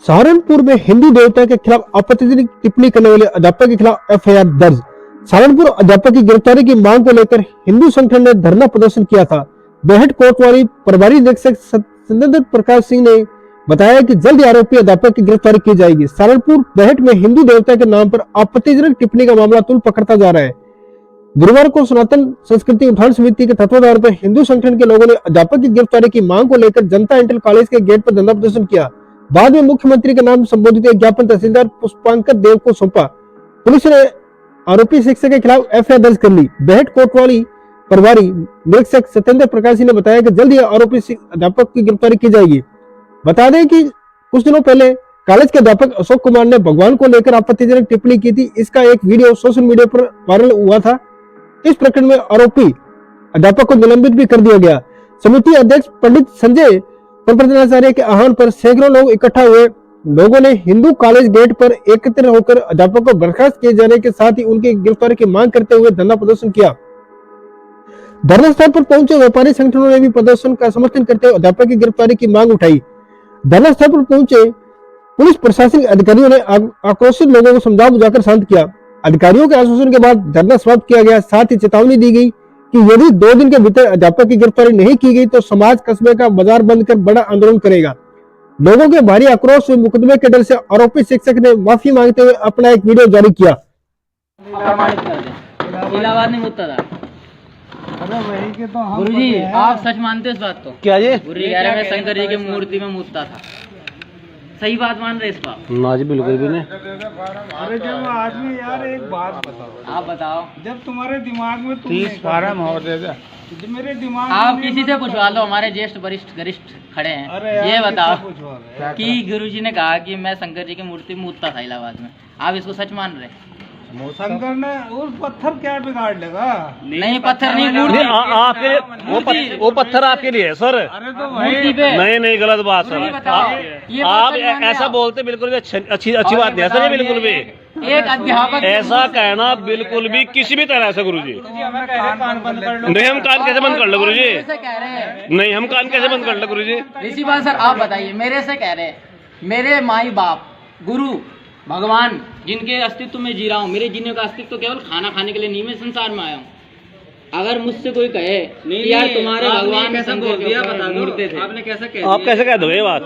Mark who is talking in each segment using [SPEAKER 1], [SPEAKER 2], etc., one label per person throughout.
[SPEAKER 1] सहारनपुर में हिंदू देवता के खिलाफ आपत्तिजनक टिप्पणी करने वाले अध्यापक के खिलाफ एफआईआर दर्ज। सहारनपुर अध्यापक की गिरफ्तारी की मांग को लेकर हिंदू संगठन ने धरना प्रदर्शन किया था। बेहट कोतवाली प्रभारी निरीक्षक सत्येंद्र प्रकाश सिंह ने बताया कि जल्द आरोपी अध्यापक की गिरफ्तारी की जाएगी। सहारनपुर बेहट में हिंदू देवता के नाम पर आपत्तिजनक टिप्पणी का मामला तुल पकड़ता जा रहा है। गुरुवार को सनातन संस्कृति उत्थान समिति के तत्वाधान पर हिंदू संगठन के लोगों ने अध्यापक की गिरफ्तारी की मांग को लेकर जनता इंटर कॉलेज के गेट पर धरना प्रदर्शन किया। बाद में मुख्यमंत्री के नाम संबोधित एक ज्ञापन तहसीलदार पुष्पांकर देव को सौंपा। पुलिस ने आरोपी शिक्षक के खिलाफ एफआईआर दर्ज कर ली। बेहट कोतवाली प्रभारी निरीक्षक सत्येंद्र प्रकाश ने बताया कि जल्द ही आरोपी अध्यापक की गिरफ्तारी की जाएगी। बता दें कि कुछ दिनों पहले कॉलेज के अध्यापक अशोक कुमार ने भगवान को लेकर आपत्तिजनक टिप्पणी की थी। इसका एक वीडियो सोशल मीडिया पर वायरल हुआ था। इस प्रकरण में आरोपी अध्यापक को निलंबित भी कर दिया गया। समिति अध्यक्ष पंडित संजय प्रपंचाचार्य के आह्वान पर सैकड़ों लोग इकट्ठा हुए। लोगों ने हिंदू कॉलेज गेट पर एकत्र होकर अध्यापक को बर्खास्त किए जाने के साथ ही उनकी गिरफ्तारी की मांग करते हुए धरना प्रदर्शन किया। धरना स्थल पर पहुंचे व्यापारी संगठनों ने भी प्रदर्शन का समर्थन करते हुए अध्यापक की गिरफ्तारी की मांग उठाई। धरना स्थल पर पहुंचे पुलिस प्रशासनिक अधिकारियों ने आक्रोशित लोगों को समझा बुझाकर शांत किया। अधिकारियों के आश्वासन के बाद धरना समाप्त किया गया। साथ ही चेतावनी दी गई कि यदि 2 दिन के भीतर अध्यापक की गिरफ्तारी नहीं की गई तो समाज कस्बे का बाजार बंद कर बड़ा आंदोलन करेगा। लोगों के भारी आक्रोश व मुकदमे के डर से आरोपी शिक्षक ने माफी मांगते हुए अपना एक वीडियो जारी किया।
[SPEAKER 2] इलाहाबाद में मुद्दा था। गुरुजी, आप सच मानते हो इस बात को?
[SPEAKER 3] क्या ये?
[SPEAKER 2] गुरुजी कह रहे हैं शंकर जी की मूर्ति में मुद्दा था। सही बात मान रहे इस बात?
[SPEAKER 3] ना जी, बिल्कुल भी नहीं।
[SPEAKER 4] अरे जब आदमी यार एक बात बताओ,
[SPEAKER 2] आप बताओ।
[SPEAKER 4] जब तुम्हारे दिमाग में
[SPEAKER 3] 30 फार्म हो देगा।
[SPEAKER 4] मेरे दिमाग
[SPEAKER 2] आप
[SPEAKER 4] में
[SPEAKER 2] किसी से पूछवा लो, हमारे ज्येष्ठ वरिष्ठ गरिष्ठ खड़े हैं। ये बताओ कि गुरुजी ने कहा कि मैं शंकर जी की मूर्ति में मुद्दा था इलाहाबाद में, आप इसको सच मान रहे हैं?
[SPEAKER 4] शंकर ने उस पत्थर क्या बिगाड़ लेगा?
[SPEAKER 2] नहीं, पत्थर नहीं, मूर्ति।
[SPEAKER 3] आपके वो पत्थर आपके लिए है सर।
[SPEAKER 4] अरे तो
[SPEAKER 2] मूर्ति पे
[SPEAKER 3] नहीं, गलत बात सर। आप ऐसा बोलते बिल्कुल भी अच्छी बात नहीं है सर। ये बिल्कुल भी
[SPEAKER 2] एक अध्यापक
[SPEAKER 3] ऐसा कहना बिल्कुल भी किसी भी तरह से गुरुजी नहीं। हम कान कैसे बंद कर लो गुरुजी?
[SPEAKER 2] कह रहे हैं
[SPEAKER 3] नहीं, हम कान कैसे बंद कर लो गुरुजी?
[SPEAKER 2] इसी बात सर आप बताइए। मेरे से कह रहे हैं, मेरे माई बाप गुरु भगवान जिनके अस्तित्व में जी रहा हूँ, मेरे जीने का अस्तित्व केवल खाना खाने के लिए नहीं, मैं संसार में आया हूँ। अगर मुझसे कोई कहे कि यार तुम्हारे भगवान कैसा बोल दिया, बता मूर्ति थे, आपने कैसा कह
[SPEAKER 3] आप कैसे कह दोगे ये बात?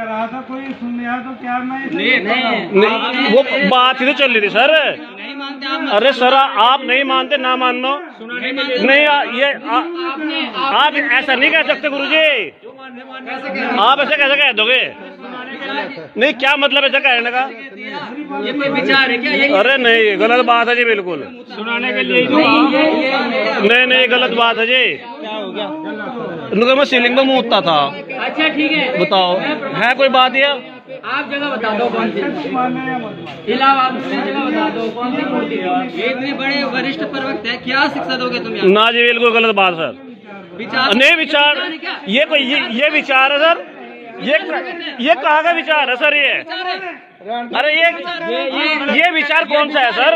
[SPEAKER 4] रहा था कोई सुन लिया तो क्या
[SPEAKER 3] नहीं, वो बात ही तो चल रही थी सर।
[SPEAKER 2] नहीं मानते आप?
[SPEAKER 3] अरे सर, आप नहीं मानते ना मानो नहीं। ये आप ऐसा नहीं कह सकते गुरुजी। आप ऐसे कैसे कह दोगे? नहीं, क्या मतलब ऐसा कहने का?
[SPEAKER 2] ये कोई विचार है क्या?
[SPEAKER 3] अरे नहीं, गलत बात है जी, बिल्कुल
[SPEAKER 4] सुनाने के लिए
[SPEAKER 3] नहीं, गलत बात है जी।
[SPEAKER 2] क्या हो गया?
[SPEAKER 3] उनका मैं सीलिंग में मुँहता था।
[SPEAKER 2] अच्छा ठीक है,
[SPEAKER 3] बताओ, है कोई बात ये?
[SPEAKER 2] आप जगह बता दो कौन सी इलाहाबाद में जगह बता दो कौन सी मूर्ति है। ये इतने बड़े वरिष्ठ प्रवक्त है, क्या शिक्षा दोगे तुम यहाँ?
[SPEAKER 3] ना जी, बिल्कुल गलत बात सर।
[SPEAKER 2] विचार
[SPEAKER 3] नहीं, विचार ये कोई ये विचार है सर। ये कहाँ का विचार है सर? ये अरे ये विचार कौन सा है सर?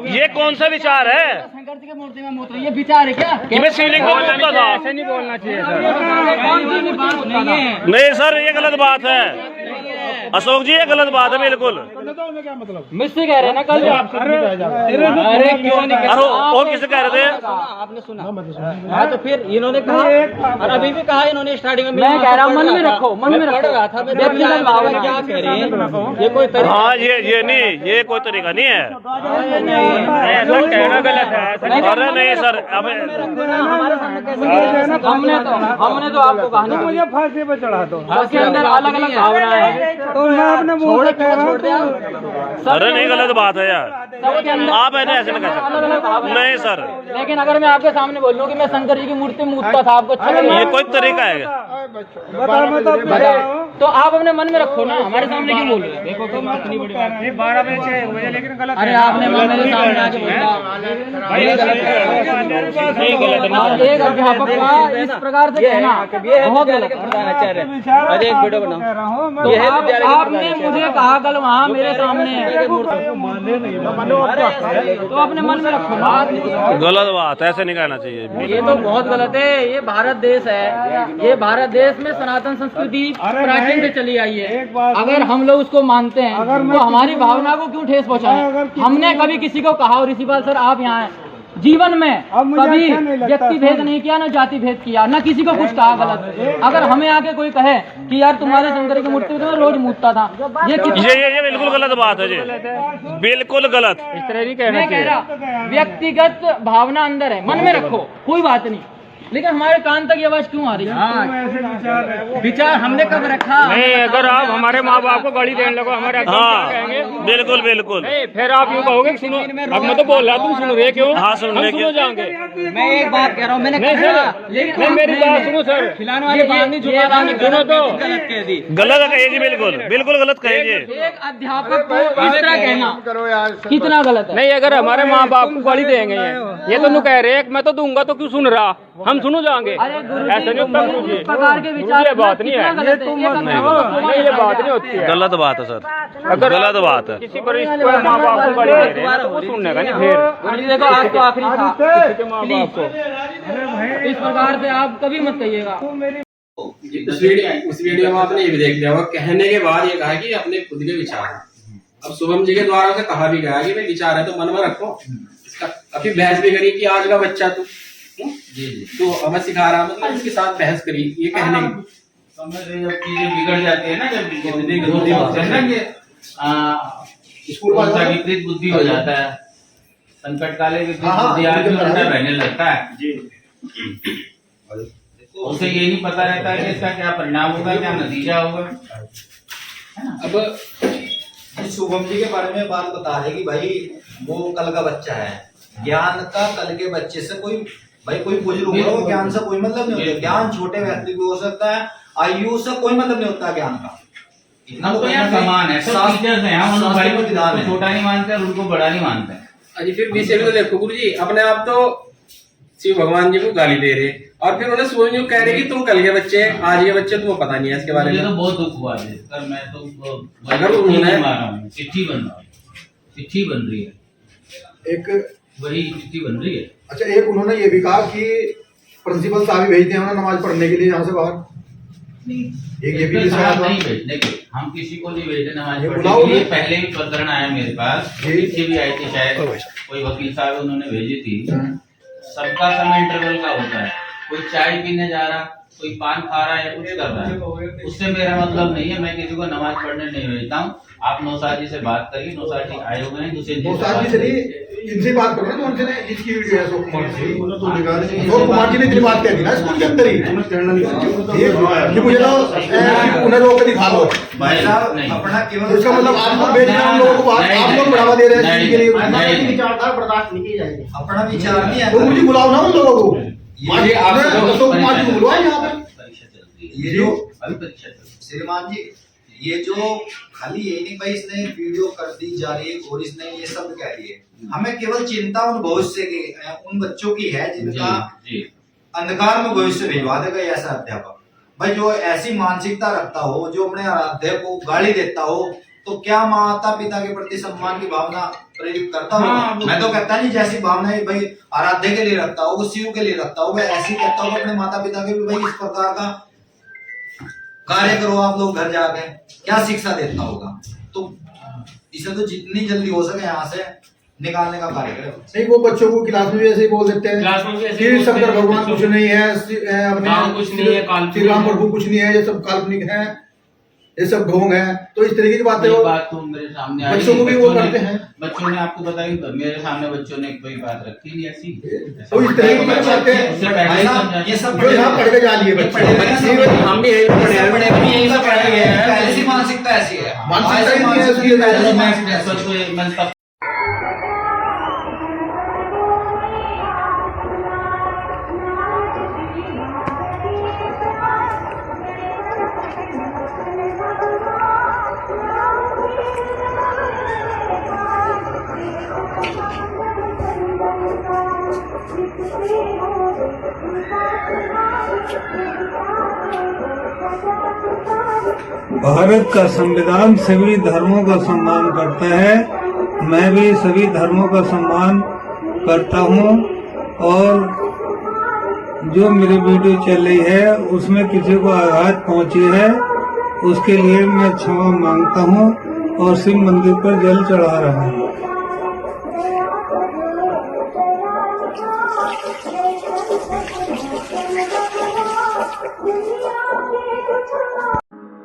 [SPEAKER 3] ये कौन सा विचार है?
[SPEAKER 2] शंकर जी की मूर्ति में मूत्र, ये विचार है क्या?
[SPEAKER 3] मैं सीलिंग में मुँहता था।
[SPEAKER 4] ऐसे नहीं बोलना चाहिए सर।
[SPEAKER 3] नहीं सर, ये गलत बात है अशोक जी, ये गलत बात है बिल्कुल।
[SPEAKER 4] क्या मतलब?
[SPEAKER 2] मुझसे कह रहे हैं ना कल। अरे क्यों नहीं?
[SPEAKER 3] अरे और किसे कह रहे थे?
[SPEAKER 2] आपने सुना? हाँ, तो फिर इन्होंने कहा और अभी भी कहा इन्होंने स्टार्टिंग में। मैं कह रहा हूँ मन में रखो, मन में रख रहा था। व्यक्तिगत भाव है, क्या कह रहे हैं? ये कोई तरीका?
[SPEAKER 3] हाँ, ये नहीं, ये कोई तरीका नहीं है।
[SPEAKER 4] कहना गलत है।
[SPEAKER 3] अरे नहीं सर, अब
[SPEAKER 2] हमारे सामने कैसे? हमने तो आपको कहा नहीं
[SPEAKER 4] मुझे फांसी पे चढ़ा दो।
[SPEAKER 2] उसके अंदर अलग अलग भावना है।
[SPEAKER 4] तो मैं अपने मुंह से कह रहा हूँ।
[SPEAKER 3] अरे नहीं, गलत बात है यार। आप ऐसे नहीं कह सकते। नहीं सर,
[SPEAKER 2] लेकिन अगर मैं आपके सामने बोल लूं कि मैं शंकर जी की मूर्ति में मुद्दा था, आपको अच्छा लगेगा?
[SPEAKER 3] ये कोई तरीका है?
[SPEAKER 2] तो आप अपने मन में रखो ना, हमारे सामने क्यों बोल रहे हैं? देखो तो इतनी बड़ी बात है।
[SPEAKER 4] 12 बजे 6 बजे, लेकिन गलत।
[SPEAKER 2] अरे आपने मेरे सामने आके बोला। एक अध्यापक का इस प्रकार से कहना बहुत गलत है।
[SPEAKER 4] अरे एक वीडियो बनाओ।
[SPEAKER 2] तो आपने मुझे कहा कल वहाँ मेरे सामने तो अपने मन में रखो ना।
[SPEAKER 3] गलत बात, ऐसे नहीं कहना चाहिए।
[SPEAKER 2] ये तो बहुत गलत है। ये भारत देश है, ये भारत देश में सनातन संस्कृति प्राचीन टाइम से चली आई है।
[SPEAKER 4] एक बात
[SPEAKER 2] अगर हम लोग उसको मानते हैं
[SPEAKER 4] अगर
[SPEAKER 2] तो
[SPEAKER 4] मैं
[SPEAKER 2] हमारी भावना को क्यों ठेस पहुंचाएं? हमने कभी किसी को कहा, और ऋषिपाल सर आप यहाँ हैं, जीवन में
[SPEAKER 4] अब मुझे
[SPEAKER 2] कभी
[SPEAKER 4] अच्छा नहीं लगता,
[SPEAKER 2] व्यक्ति भेद नहीं किया, ना जाति भेद किया, ना किसी को कुछ कहा गलत। अगर हमें आके कोई कहे कि यार तुम्हारे शंकर की मूर्ति में तो मैं रोज मूतता था, ये
[SPEAKER 3] ये बिल्कुल गलत बात है जी, बिल्कुल गलत।
[SPEAKER 2] इस तरह नहीं कहना चाहिए। व्यक्तिगत भावना अंदर है, मन में रखो, कोई बात नहीं, लेकिन हमारे कान तक ये आवाज क्यों आ रही है?
[SPEAKER 4] ऐसे विचार है।
[SPEAKER 2] विचार हमने कब रखा?
[SPEAKER 5] नहीं, अगर आप हमारे माँ बाप को गाली देने लगो, हमारे आगे क्या कहेंगे?
[SPEAKER 3] हाँ बिल्कुल बिल्कुल।
[SPEAKER 5] नहीं, फिर आप यूँ कहोगे कि सुनो, अब मैं तो बोल रहा, तुम सुन रहे क्यों?
[SPEAKER 3] हाँ, सुन रहे
[SPEAKER 5] हम सुनो
[SPEAKER 3] क्यों?
[SPEAKER 5] जाएंगे।
[SPEAKER 2] मैं एक बात कह रहा हूँ, मैंने
[SPEAKER 5] नहीं
[SPEAKER 2] कहा,
[SPEAKER 5] सर,
[SPEAKER 2] लेकिन
[SPEAKER 5] नहीं मेरी बात सुनो सर,
[SPEAKER 2] खिलाने वाली बात नहीं,
[SPEAKER 5] सुनो तो,
[SPEAKER 2] गलत कह दी।
[SPEAKER 3] गलत कहे जी, बिल्कुल बिल्कुल गलत कहे जी।
[SPEAKER 2] एक अध्यापक को इस तरह कहना कितना गलत है?
[SPEAKER 5] नहीं, अगर हमारे माँ बाप को गाली देंगे ये तो नु कह रहे मैं तो दूंगा, तो क्यों सुन रहा? हम सुनो जाएंगे, ऐसा नहीं होता गुरु जी।
[SPEAKER 2] इस प्रकार के विचार
[SPEAKER 5] ये बात नहीं है,
[SPEAKER 2] कितना गलत है?
[SPEAKER 5] नहीं ये बात नहीं होती है।
[SPEAKER 3] गलत बात है सर,
[SPEAKER 5] अगर
[SPEAKER 3] गलत बात है।
[SPEAKER 5] किसी पर माँ बाप को गाली दे रहे हैं तो वो सुनने का नहीं, फिर
[SPEAKER 2] देखो आज तो आखिरी था,
[SPEAKER 5] किसी के माँ बाप को
[SPEAKER 2] इस प्रकार से आप कभी मत कहिएगा।
[SPEAKER 6] उस वीडियो में आपने ये भी देख लिया होगा, कहने के बाद ये कहा कि अपने खुद के विचार हैं। अब शुभम जी के द्वारा से कहा भी गया कि भाई विचार है तो मन में रखो। इसका काफी बहस भी करी कि आज का बच्चा तू तो हमें सिखा रहा, मतलब इसके साथ बहस करी, ये कहने की
[SPEAKER 7] जब चीजें बिगड़ जाती है ना, जब बुद्धि होती है ना कि स्कूल का विपरीत बुद्धि हो जाता है, संकट काले विपरीत बुद्धि आदमी उल्टा बहने लगता है। उसे ये नहीं पता रहता है कि इसका क्या परिणाम होगा, क्या नतीजा होगा।
[SPEAKER 8] अब शुभम जी के बारे में बात बता रहे कि भाई वो कल का बच्चा है, ज्ञान का कल के बच्चे से कोई भाई कोई बुजुर्ग हो, ज्ञान से कोई मतलब नहीं होता। ज्ञान छोटे व्यक्ति को हो सकता है, आयु से कोई मतलब नहीं होता ज्ञान का।
[SPEAKER 7] इतना तो यार समान है, सब टीचर्स हैं, हम उनको बड़े को छोटा नहीं मानते और उनको बड़ा नहीं मानते।
[SPEAKER 6] अजी फिर बीच में तो देखो गुरु जी अपने आप तो शिव भगवान जी को गाली दे रहे, और फिर उन्हें शुभम जी को कह रहे कि तुम कल के बच्चे, आज के बच्चे, तुम्हें पता नहीं है इसके बारे में।
[SPEAKER 7] मुझे तो बहुत दुख हुआ है, सर मैं तो
[SPEAKER 6] अगर उन्होंने
[SPEAKER 7] चिट्ठी बन रहा है, चिट्ठी बन रही है,
[SPEAKER 8] एक
[SPEAKER 7] वही चिट्ठी बन रही है।
[SPEAKER 8] अच्छा, एक उन्होंने ये भी कहा कि प्रिंसिपल साहब ही भेजते हैं नमाज पढ़ने के लिए यहाँ से बाहर। एक ये भी
[SPEAKER 7] नहीं भेजने के, हम किसी को नहीं भेजते नमाज पढ़ने के लिए। पहले भी प्रकरण आया मेरे पास, चिट्ठी भी आई थी, शायद कोई वकील साहब उन्होंने भेजी थी। सबका समय इंटरवल का होता है, कोई चाय पीने जा रहा, कोई पान खा रहा है, कुछ कर रहा है, उससे मेरा मतलब नहीं है। मैं किसी को नमाज पढ़ने नहीं भेजता हूँ। आप नौसाद जी से बात करिए, नौसाद जी आए हुए हैं, दूसरे
[SPEAKER 8] इनसे बात कर रहे हैं, उनसे इसकी वीडियो है अशोक कुमार जी। अशोक कुमार जी ने इतनी बात कह दी ना स्कूल के अंदर ही कि मुझे तो उन्हें रोक कर दिखा लो
[SPEAKER 7] भाई साहब।
[SPEAKER 8] अपना केवल इसका मतलब आप लोग भेज रहे हैं, हम लोगों को बात आप लोग बढ़ावा दे रहे हैं इसके लिए।
[SPEAKER 7] विचारधारा बर्दाश्त नहीं की जाएगी,
[SPEAKER 8] अपना विचार नहीं है तो मुझे बुलाओ ना उन लोगों को। अशोक कुमार जी को बुलवाए यहाँ पे।
[SPEAKER 7] परीक्षा चल रही है,
[SPEAKER 8] ये जो
[SPEAKER 7] अभी परीक्षा चल रही है।
[SPEAKER 8] श्रीमान जी, ये जो खाली यही नहीं भाई इसने वीडियो कर दी जा रही है और इसने ये सब कह रही है, हमें केवल चिंता उन भविष्य की, उन बच्चों की है जिनका अंधकार में भविष्य भिजवा देगा ऐसा अध्यापक। भाई जो ऐसी मानसिकता रखता हो, जो अपने आराध्य को गाली देता हो, तो क्या माता पिता के प्रति सम्मान की भावना प्रेरित करता हो? मैं तो कहता नहीं, जैसी भावना भाई आराध्य के लिए रखता हो, शिव के लिए रखता हो, ऐसी कहता हो अपने माता पिता के भी भाई इस प्रकार का कार्य करो आप लोग घर जाके। क्या शिक्षा देता होगा? तो इसे तो जितनी जल्दी हो सके यहाँ से निकालने का कार्य करें। नहीं, वो बच्चों को क्लास में भी ऐसे ही बोल देते हैं कि शंकर भगवान कुछ नहीं है, अपने
[SPEAKER 7] कुछ नहीं है,
[SPEAKER 8] श्री राम प्रभु कुछ नहीं है, ये सब काल्पनिक है, ये सब ढोंग है। तो इस तरीके की बातें
[SPEAKER 7] वो बात तो मेरे सामने
[SPEAKER 8] बच्चों को भी वो करते हैं।
[SPEAKER 7] बच्चों ने आपको बताई, मेरे सामने बच्चों ने कोई बात रखी नहीं ऐसी।
[SPEAKER 8] तो इस तरीके की बातें ये सब जो यहाँ पढ़ के जा लिए बच्चे,
[SPEAKER 6] हम भी
[SPEAKER 8] पहले से मानसिकता ऐसी है, मानसिकता
[SPEAKER 4] भारत का संविधान सभी धर्मों का सम्मान करता है। मैं भी सभी धर्मों का सम्मान करता हूँ, और जो मेरी वीडियो चल रही है उसमें किसी को आघात पहुँची है उसके लिए मैं क्षमा मांगता हूँ और शिव मंदिर पर जल चढ़ा रहा हूँ।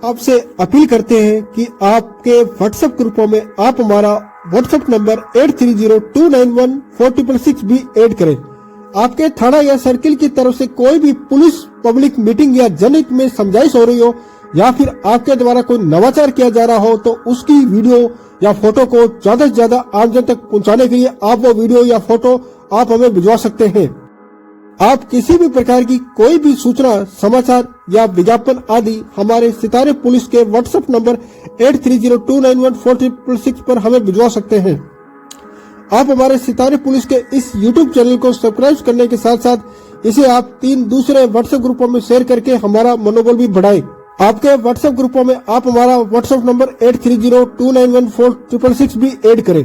[SPEAKER 1] आपसे अपील करते हैं कि आपके व्हाट्सएप ग्रुपों में आप हमारा व्हाट्सएप नंबर 8302914666 भी ऐड करें। आपके थाना या सर्किल की तरफ से कोई भी पुलिस पब्लिक मीटिंग या जनहित में समझाइश हो रही हो या फिर आपके द्वारा कोई नवाचार किया जा रहा हो तो उसकी वीडियो या फोटो को ज्यादा से ज्यादा आमजन तक पहुंचाने के लिए आप वो वीडियो या फोटो आप हमें भिजवा सकते हैं। आप किसी भी प्रकार की कोई भी सूचना, समाचार या विज्ञापन आदि हमारे सितारे पुलिस के व्हाट्सएप नंबर 8302914666 पर हमें भिजवा सकते हैं। आप हमारे सितारे पुलिस के इस YouTube चैनल को सब्सक्राइब करने के साथ साथ इसे आप 3 दूसरे व्हाट्सएप ग्रुपों में शेयर करके हमारा मनोबल भी बढ़ाएं। आपके व्हाट्सएप ग्रुपों में आप हमारा व्हाट्सएप नंबर 8302914666 भी ऐड करें।